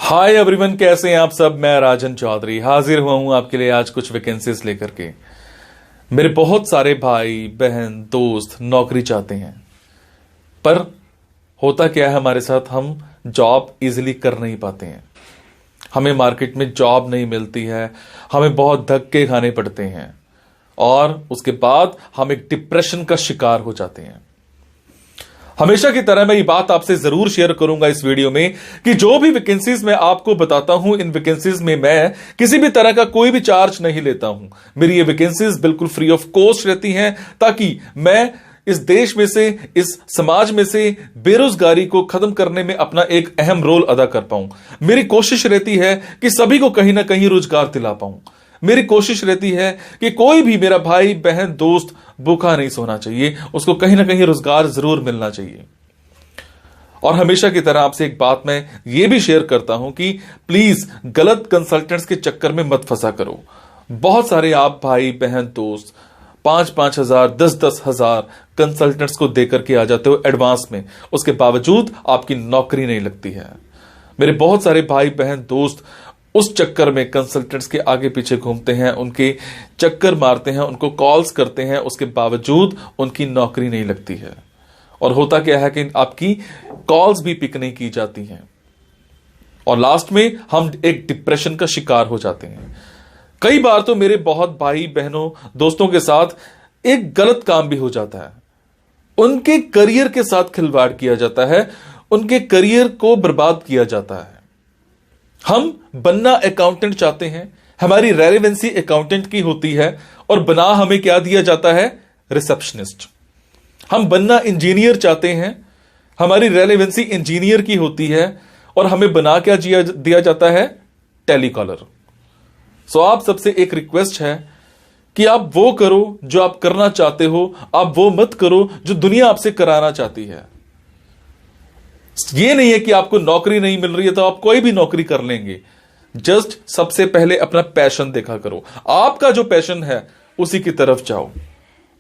Hi everyone, कैसे हैं आप सब। मैं राजन चौधरी हाजिर हुआ हूं आपके लिए आज कुछ वैकेंसीज लेकर के। मेरे बहुत सारे भाई बहन दोस्त नौकरी चाहते हैं, पर होता क्या है हमारे साथ, हम जॉब इजीली कर नहीं पाते हैं। हमें मार्केट में जॉब नहीं मिलती है, हमें बहुत धक्के खाने पड़ते हैं और उसके बाद हम एक डिप्रेशन का शिकार हो जाते हैं। हमेशा की तरह मैं ये बात आपसे जरूर शेयर करूंगा इस वीडियो में कि जो भी वैकेंसीज मैं आपको बताता हूं, इन वैकेंसीज में मैं किसी भी तरह का कोई भी चार्ज नहीं लेता हूं। मेरी ये वैकेंसीज बिल्कुल फ्री ऑफ कॉस्ट रहती हैं, ताकि मैं इस देश में से, इस समाज में से बेरोजगारी को खत्म करने में अपना एक अहम रोल अदा कर पाऊं। मेरी कोशिश रहती है कि सभी को कहीं ना कहीं रोजगार दिला पाऊं। मेरी कोशिश रहती है कि कोई भी मेरा भाई बहन दोस्त भूखा नहीं सोना चाहिए, उसको कहीं ना कहीं रोजगार जरूर मिलना चाहिए। और हमेशा की तरह आपसे एक बात मैं ये भी शेयर करता हूं कि प्लीज गलत कंसल्टेंट्स के चक्कर में मत फंसा करो। बहुत सारे आप भाई बहन दोस्त 5-5 हजार 10-10 हजार कंसल्टेंट्स को देकर के आ जाते हो एडवांस में, उसके बावजूद आपकी नौकरी नहीं लगती है। मेरे बहुत सारे भाई बहन दोस्त उस चक्कर में कंसल्टेंट्स के आगे पीछे घूमते हैं, उनके चक्कर मारते हैं, उनको कॉल्स करते हैं, उसके बावजूद उनकी नौकरी नहीं लगती है। और होता क्या है कि आपकी कॉल्स भी पिक नहीं की जाती हैं और लास्ट में हम एक डिप्रेशन का शिकार हो जाते हैं। कई बार तो मेरे बहुत भाई बहनों दोस्तों के साथ एक गलत काम भी हो जाता है। उनके करियर के साथ खिलवाड़ किया जाता है, उनके करियर को बर्बाद किया जाता है। हम बनना अकाउंटेंट चाहते हैं, हमारी रेलेवेंसी अकाउंटेंट की होती है और बना हमें क्या दिया जाता है, रिसेप्शनिस्ट। हम बनना इंजीनियर चाहते हैं, हमारी रेलेवेंसी इंजीनियर की होती है और हमें बना क्या दिया जाता है, टेलीकॉलर। सो आप सबसे एक रिक्वेस्ट है कि आप वो करो जो आप करना चाहते हो, आप वो मत करो जो दुनिया आपसे कराना चाहती है। ये नहीं है कि आपको नौकरी नहीं मिल रही है तो आप कोई भी नौकरी कर लेंगे। जस्ट सबसे पहले अपना पैशन देखा करो, आपका जो पैशन है उसी की तरफ जाओ।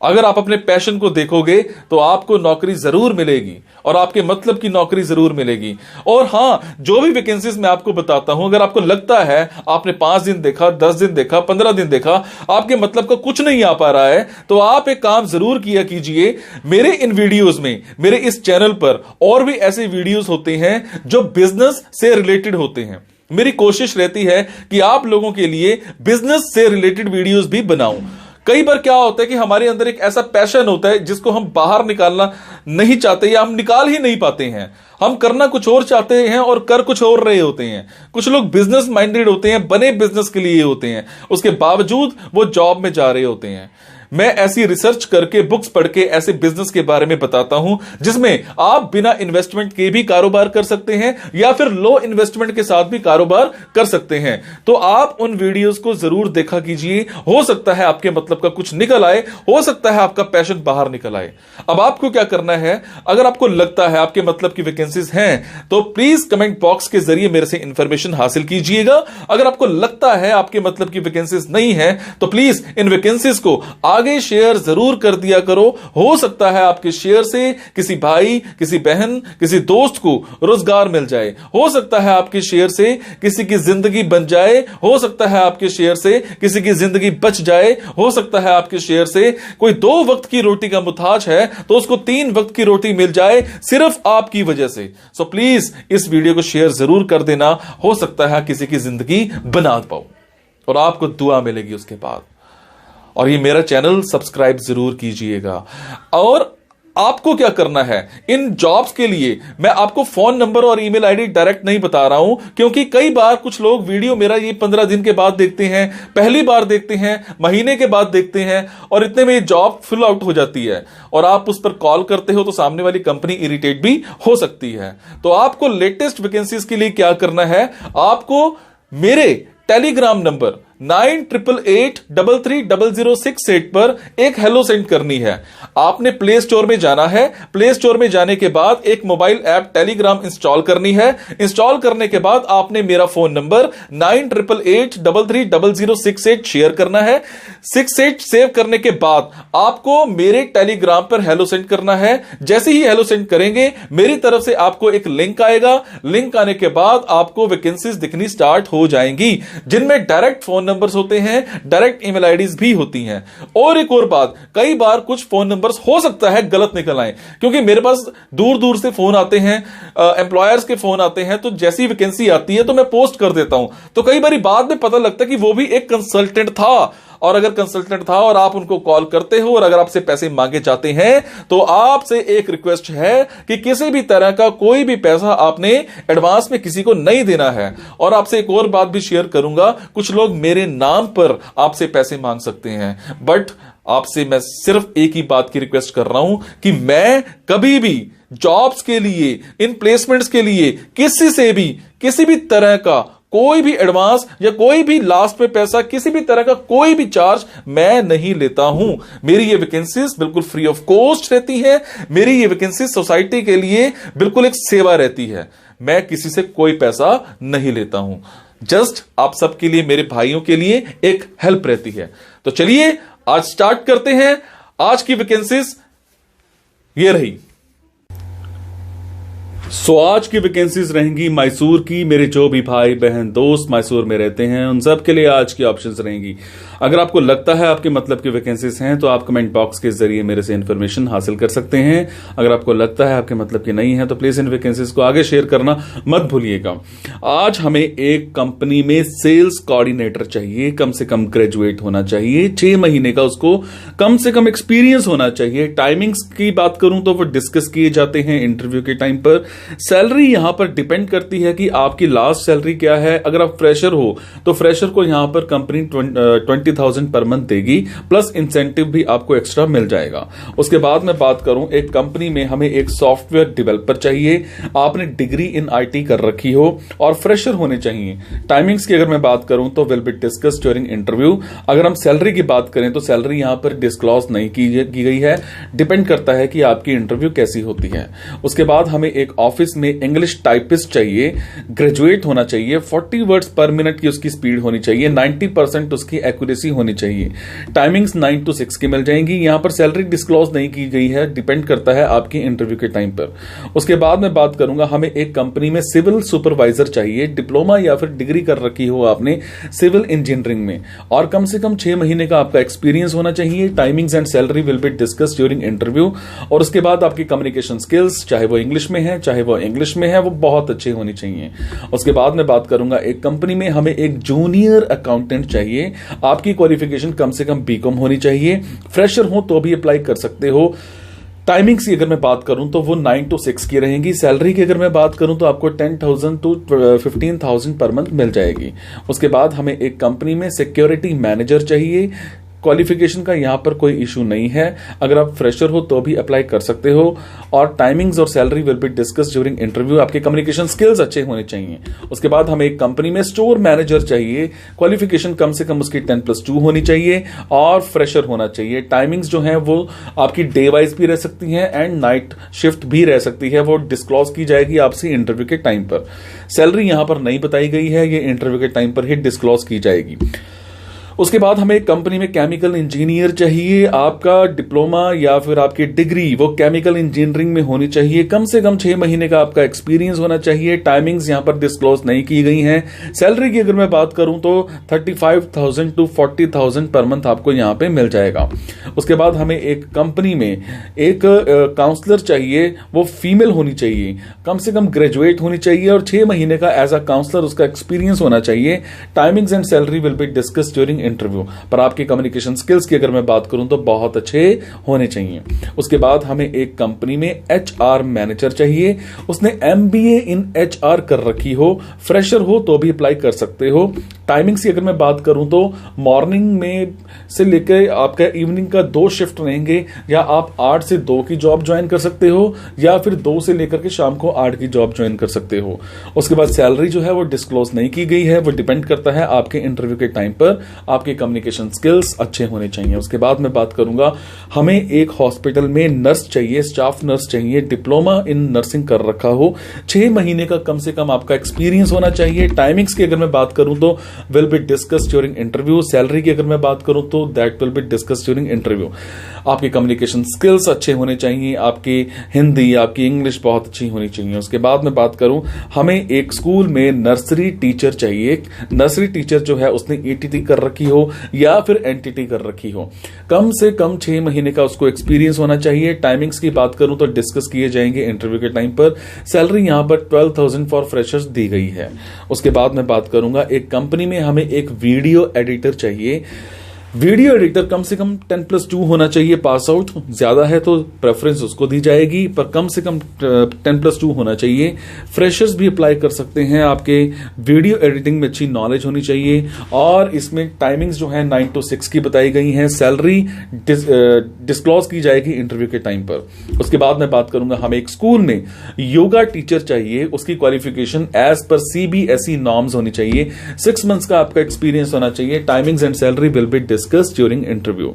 अगर आप अपने पैशन को देखोगे तो आपको नौकरी जरूर मिलेगी और आपके मतलब की नौकरी जरूर मिलेगी। और हां, जो भी वैकेंसीज मैं आपको बताता हूं, अगर आपको लगता है आपने 5 दिन देखा, 10 दिन देखा, 15 दिन देखा, आपके मतलब का कुछ नहीं आ पा रहा है, तो आप एक काम जरूर किया कीजिए। मेरे इन वीडियोस में, मेरे इस चैनल पर और भी ऐसे वीडियोस होते हैं जो बिजनेस से रिलेटेड होते हैं। मेरी कोशिश रहती है कि आप लोगों के लिए बिजनेस से रिलेटेड वीडियोस भी बनाऊं। कई बार क्या होता है कि हमारे अंदर एक ऐसा पैशन होता है जिसको हम बाहर निकालना नहीं चाहते या हम निकाल ही नहीं पाते हैं। हम करना कुछ और चाहते हैं और कर कुछ और रहे होते हैं। कुछ लोग बिजनेस माइंडेड होते हैं, बने बिजनेस के लिए होते हैं, उसके बावजूद वो जॉब में जा रहे होते हैं। मैं ऐसी रिसर्च करके, बुक्स पढ़ के ऐसे बिजनेस के बारे में बताता हूं जिसमें आप बिना इन्वेस्टमेंट के भी कारोबार कर सकते हैं या फिर लो इन्वेस्टमेंट के साथ भी कारोबार कर सकते हैं। तो आप उन वीडियोस को जरूर देखा कीजिए। हो सकता है आपके मतलब का कुछ निकल आए, हो सकता है आपका पैशन बाहर निकल आए। अब आपको क्या करना है, अगर आपको लगता है आपके मतलब की वैकेंसीज हैं तो प्लीज कमेंट बॉक्स के जरिए मेरे से इंफॉर्मेशन हासिल कीजिएगा। अगर आपको लगता है आपके मतलब की वैकेंसीज नहीं है तो प्लीज इन वैकेंसीज को आगे शेयर जरूर कर दिया करो। हो सकता है आपके शेयर से किसी भाई, किसी बहन, किसी दोस्त को रोजगार मिल जाए। हो सकता है आपके शेयर से किसी की जिंदगी बन जाए। हो सकता है आपके शेयर से किसी की जिंदगी बच जाए। हो सकता है आपके शेयर से कोई 2 वक्त की रोटी का मुताज है तो उसको 3 वक्त की रोटी मिल जाए, सिर्फ आपकी वजह से। सो प्लीज इस वीडियो को शेयर जरूर कर देना। हो सकता है किसी की जिंदगी बना पाओ और आपको दुआ मिलेगी उसके बाद। और ये मेरा चैनल सब्सक्राइब जरूर कीजिएगा। और आपको क्या करना है, इन जॉब्स के लिए मैं आपको फोन नंबर और ईमेल आईडी डायरेक्ट नहीं बता रहा हूं, क्योंकि कई बार कुछ लोग वीडियो मेरा ये 15 दिन के बाद देखते हैं, पहली बार देखते हैं, महीने के बाद देखते हैं और इतने में ये जॉब फिल आउट हो जाती है और आप उस पर कॉल करते हो तो सामने वाली कंपनी इरिटेट भी हो सकती है। तो आपको लेटेस्ट वैकेंसीज के लिए क्या करना है, आपको मेरे टेलीग्राम नंबर 9888330068 पर एक हेलो सेंड करनी है। आपने प्ले स्टोर में जाना है, प्ले स्टोर में जाने के बाद एक मोबाइल ऐप टेलीग्राम इंस्टॉल करनी है। इंस्टॉल करने के बाद आपने मेरा फोन नंबर 9888330068 शेयर करना है। 68 सेव करने के बाद आपको मेरे टेलीग्राम पर हेलो सेंड करना है। जैसे ही हेलो सेंड करेंगे मेरी तरफ से आपको एक लिंक आएगा। लिंक आने के बाद आपको वैकेंसीज दिखनी स्टार्ट हो जाएंगी, जिनमें डायरेक्ट फोन नंबर्स होते हैं, डायरेक्ट ईमेल आईडीज भी होती हैं। और एक और बात, कई बार कुछ फोन नंबर्स हो सकता है गलत निकल आए, क्योंकि मेरे पास दूर दूर से फोन आते हैं, एम्प्लॉयर्स के फोन आते हैं, तो जैसी वैकेंसी आती है तो मैं पोस्ट कर देता हूं। तो कई बार बाद में पता लगता है कि वो भी एक कंसल्टेंट था, और अगर कंसल्टेंट था और आप उनको कॉल करते हो और अगर आपसे पैसे मांगे जाते हैं तो आपसे एक रिक्वेस्ट है कि किसी भी तरह का कोई भी पैसा आपने एडवांस में किसी को नहीं देना है। और आपसे एक और बात भी शेयर करूंगा, कुछ लोग मेरे नाम पर आपसे पैसे मांग सकते हैं, बट आपसे मैं सिर्फ एक ही बात की रिक्वेस्ट कर रहा हूं कि मैं कभी भी जॉब्स के लिए, इन प्लेसमेंट्स के लिए किसी से भी किसी भी तरह का कोई भी एडवांस या कोई भी लास्ट में पैसा, किसी भी तरह का कोई भी चार्ज मैं नहीं लेता हूं। मेरी ये वैकेंसीज बिल्कुल फ्री ऑफ कॉस्ट रहती है। मेरी ये वैकेंसीज सोसाइटी के लिए बिल्कुल एक सेवा रहती है। मैं किसी से कोई पैसा नहीं लेता हूं, जस्ट आप सबके लिए, मेरे भाइयों के लिए एक हेल्प रहती है। तो चलिए आज स्टार्ट करते हैं। आज की वैकेंसीज ये रही। आज की वैकेंसीज रहेंगी मैसूर की। मेरे जो भी भाई बहन दोस्त मैसूर में रहते हैं उन सब के लिए आज की ऑप्शंस रहेंगी। अगर आपको लगता है आपके मतलब की वैकेंसीज हैं तो आप कमेंट बॉक्स के जरिए मेरे से इंफॉर्मेशन हासिल कर सकते हैं। अगर आपको लगता है आपके मतलब की नहीं है तो प्लीज इन वैकेंसीज को आगे शेयर करना मत भूलिएगा। आज हमें एक कंपनी में सेल्स कोऑर्डिनेटर चाहिए। कम से कम ग्रेजुएट होना चाहिए, 6 महीने का उसको कम से कम एक्सपीरियंस होना चाहिए। टाइमिंग्स की बात करूं तो वो डिस्कस किए जाते हैं इंटरव्यू के टाइम पर। सैलरी यहां पर डिपेंड करती है कि आपकी लास्ट सैलरी क्या है। अगर आप फ्रेशर हो तो फ्रेशर को यहां पर कंपनी 20,000 पर मंथ देगी, प्लस इंसेंटिव भी आपको एक्स्ट्रा मिल जाएगा। उसके बाद मैं बात करूं, एक कंपनी में हमें एक सॉफ्टवेयर डेवलपर चाहिए। आपने डिग्री इन आईटी कर रखी हो और फ्रेशर होने चाहिए। टाइमिंग्स की अगर मैं बात करूं तो will be discuss during interview. अगर हम सैलरी की बात करें तो सैलरी यहां पर डिस्क्लोज नहीं की गई है, डिपेंड करता है कि आपकी इंटरव्यू कैसी होती है। उसके बाद हमें एक ऑफिस में इंग्लिश टाइपिस्ट चाहिए, ग्रेजुएट होना चाहिए, 40 वर्ड्स पर मिनट की उसकी स्पीड होनी चाहिए, 90% उसकी एक्यूरेसी होनी चाहिए। टाइमिंग्स 9 to 6 की मिल जाएंगी। यहां पर सैलरी डिस्क्लोज नहीं की गई है, डिपेंड करता है आपकी इंटरव्यू के टाइम पर। उसके बाद मैं बात करूंगा, हमें एक कंपनी में सिविल सुपरवाइजर चाहिए। डिप्लोमा या फिर डिग्री कर रखी हो आपने सिविल इंजीनियरिंग में और कम से कम 6 महीने का आपका एक्सपीरियंस होना चाहिए। Timings and salary will be discuss during interview. और उसके बाद आपकी कम्युनिकेशन स्किल्स, चाहे वो इंग्लिश में है चाहे वो इंग्लिश में है, वो बहुत अच्छी होनी चाहिए। उसके बाद मैं बात करूंगा, एक कंपनी में हमें एक जूनियर अकाउंटेंट चाहिए। आपकी क्वालिफिकेशन कम से कम बीकॉम होनी चाहिए। फ्रेशर हो तो भी अप्लाई कर सकते हो। टाइमिंग्स की अगर मैं बात करूं तो वो 9 to 6 की रहेंगी। सैलरी की अगर मैं बात करूं तो आपको 10,000 to 15,000 पर मंथ मिल जाएगी। उसके बाद हमें एक कंपनी में सिक्योरिटी मैनेजर चाहिए। क्वालिफिकेशन का यहां पर कोई इशू नहीं है, अगर आप फ्रेशर हो तो भी अप्लाई कर सकते हो। और टाइमिंग्स और salary will be discuss during interview. आपके कम्युनिकेशन स्किल्स अच्छे होने चाहिए। उसके बाद हमें एक कंपनी में स्टोर मैनेजर चाहिए। क्वालिफिकेशन कम से कम उसकी 10+2 होनी चाहिए और फ्रेशर होना चाहिए। टाइमिंग्स जो है वो आपकी डे वाइज भी रह सकती है एंड नाइट शिफ्ट भी रह सकती है, वो डिस्क्लोज की जाएगी आपसे इंटरव्यू के टाइम पर। सैलरी यहां पर नहीं बताई गई है, ये इंटरव्यू के टाइम पर ही डिस्क्लोज की जाएगी। उसके बाद हमें एक कंपनी में केमिकल इंजीनियर चाहिए। आपका डिप्लोमा या फिर आपकी डिग्री वो केमिकल इंजीनियरिंग में होनी चाहिए। कम से कम 6 महीने का आपका एक्सपीरियंस होना चाहिए। टाइमिंग्स यहां पर डिस्क्लोज नहीं की गई हैं। सैलरी की अगर मैं बात करूं तो 35,000 to 40,000 पर मंथ आपको यहां पे मिल जाएगा। उसके बाद हमें एक कंपनी में एक काउंसलर चाहिए, वो फीमेल होनी चाहिए, कम से कम ग्रेजुएट होनी चाहिए और 6 महीने का एज अ काउंसलर उसका एक्सपीरियंस होना चाहिए। Timings and salary will be discuss during interview. पर आपकी कम्युनिकेशन स्किल्स की अगर मैं बात करूं तो बहुत अच्छे होने चाहिए। उसके बाद हमें एक कंपनी में एचआर मैनेजर चाहिए। उसने एमबीए इन एचआर कर रखी हो, फ्रेशर हो तो भी अप्लाई कर सकते हो। टाइमिंग्स की अगर मैं बात करूं तो मॉर्निंग में से लेकर आपका इवनिंग का 2 शिफ्ट रहेंगे, या आप 8 से 2 की जॉब ज्वाइन कर सकते हो, या फिर 2 से लेकर के शाम को 8 की जॉब ज्वाइन कर सकते हो। उसके बाद सैलरी जो है वो डिस्क्लोज नहीं की गई है, वो डिपेंड करता है आपके इंटरव्यू के टाइम पर। आपके कम्युनिकेशन स्किल्स अच्छे होने चाहिए। उसके बाद मैं बात करूंगा, हमें एक हॉस्पिटल में नर्स चाहिए, स्टाफ नर्स चाहिए, डिप्लोमा इन नर्सिंग कर रखा हो, 6 महीने का कम से कम आपका एक्सपीरियंस होना चाहिए। टाइमिंग्स की अगर मैं बात करूं तो will be discuss during interview. Salary की अगर मैं बात करूं तो that will be discuss during interview. आपके कम्युनिकेशन स्किल्स अच्छे होने चाहिए, आपकी हिंदी, आपकी इंग्लिश बहुत अच्छी होनी चाहिए। उसके बाद मैं बात करूं, हमें एक स्कूल में नर्सरी टीचर चाहिए। नर्सरी टीचर जो है उसने ईटीटी कर रखी हो या फिर एनटीटी कर रखी हो, कम से कम 6 महीने का उसको एक्सपीरियंस होना चाहिए। टाइमिंग्स की बात करूं तो डिस्कस किए जाएंगे इंटरव्यू के टाइम पर। सैलरी यहां पर 12,000 फॉर फ्रेशर्स दी गई है। उसके बाद मैं बात करूंगा, एक कंपनी में हमें एक वीडियो एडिटर चाहिए। वीडियो एडिटर कम से कम 10+2 होना चाहिए पास आउट, ज्यादा है तो प्रेफरेंस उसको दी जाएगी, पर कम से कम 10+2 होना चाहिए। फ्रेशर्स भी अप्लाई कर सकते हैं। आपके वीडियो एडिटिंग में अच्छी नॉलेज होनी चाहिए, और इसमें टाइमिंग्स जो है 9 to 6 की बताई गई हैं। सैलरी डिस्क्लोज की जाएगी इंटरव्यू के टाइम पर। उसके बाद मैं बात करूंगा, हमें एक स्कूल में योगा टीचर चाहिए। उसकी qualification as per CBSE norms होनी चाहिए। 6 मंथ्स का आपका एक्सपीरियंस होना चाहिए। Timings and salary will be discuss during interview.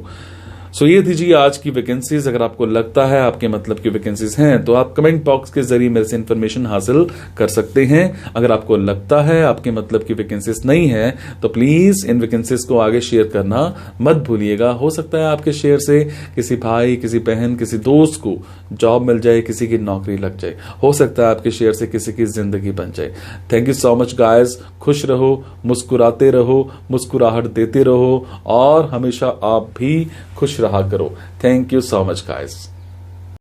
सो ये थी जी आज की वैकेंसीज। अगर आपको लगता है आपके मतलब की वैकेंसीज हैं तो आप कमेंट बॉक्स के जरिए मेरे से इंफॉर्मेशन हासिल कर सकते हैं। अगर आपको लगता है आपके मतलब की वैकेंसीज नहीं है तो प्लीज इन वैकेंसीज को आगे शेयर करना मत भूलिएगा। हो सकता है आपके शेयर से किसी भाई, किसी बहन, किसी दोस्त को जॉब मिल जाए, किसी की नौकरी लग जाए। हो सकता है आपके शेयर से किसी की जिंदगी बन जाए। Thank you so much guys. खुश रहो, मुस्कुराते रहो, मुस्कुराहट देते रहो, और हमेशा आप भी खुश रहा करो। Thank you so much guys.